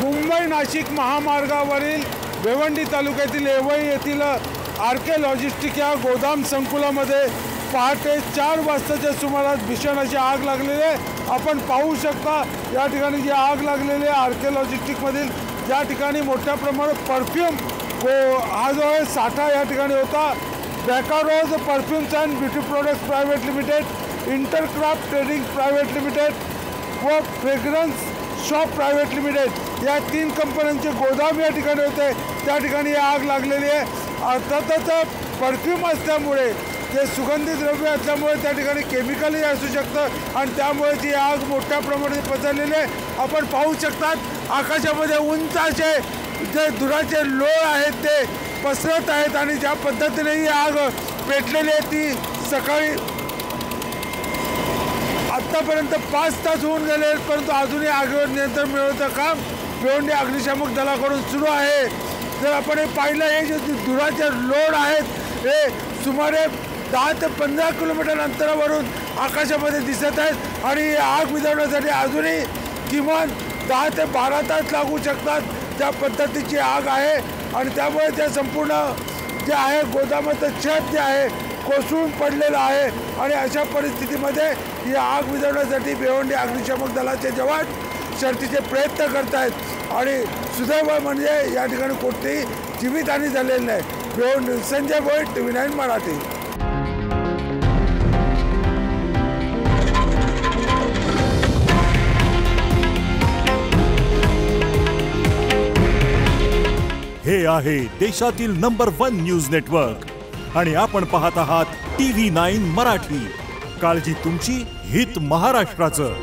मुंबई नाशिक महामार्गावरील भिवंडी तालुक्यातील येवई येथील आरके लॉजिस्टिक या गोदाम संकुलामध्ये पहाटे 4 वाजताच्या सुमारास भीषण अशी आग लागलेली आहे। आपण पाहू शकता या ठिकाणी जी आग लागलेली आहे आरके लॉजिस्टिकमधील, ज्या ठिकाणी मोठ्या प्रमाणात परफ्यूम हा जो आहे साठा या ठिकाणी होता। Baccarose perfumes and beauty products private limited, Intercraft trading private limited व फ्रेग्रन्स शॉप प्रायव्हेट लिमिटेड या 3 कंपन्यांचे गोदाम या ठिकाणी होते। त्या ठिकाणी आग लागलेली आहे। अर्थातच परफ्यूम असल्यामुळे ते सुगंधी द्रव्य असल्यामुळे त्या ठिकाणी केमिकलही असू शकतं आणि त्यामुळे ती आग मोठ्या प्रमाणात पसरलेली आहे। आपण पाहू शकतात आकाशामध्ये उंच असे जे धुराचे लोळ आहेत ते पसरत आहेत आणि ज्या पद्धतीने ही आग पेटलेली आहे ती सकाळी आतापर्यंत 5 तास होऊन गेले, परंतु अजूनही आगीवर नियंत्रण मिळवण्याचं काम भिवंडी अग्निशामक दलाकडून सुरू आहे। जर आपण हे पाहिलं, हे जे धुराचे लोड आहेत हे सुमारे 10 ते 15 किलोमीटर अंतरावरून आकाशामध्ये दिसत आहेत आणि आग विझवण्यासाठी अजूनही किमान 10 ते 12 तास लागू शकतात, त्या पद्धतीची आग आहे। आणि त्यामुळे ते संपूर्ण जे आहे गोदामाचं छत जे आहे कोसळून पडलेलं आहे आणि अशा परिस्थितीमध्ये ही आग विझवण्यासाठी भिवंडी अग्निशामक दलाचे जवान शर्थीचे प्रयत्न करत आहेत आणि सुदैव म्हणजे या ठिकाणी कोणतीही जीवितहानी झालेली नाही। भिवंडी संजय भोईर, TV9 मराठी। हे आहे देशातील नंबर 1 न्यूज नेटवर्क आणि आपण पाहत आहात TV9 मराठी। काळजी तुमची, हित महाराष्ट्राचं।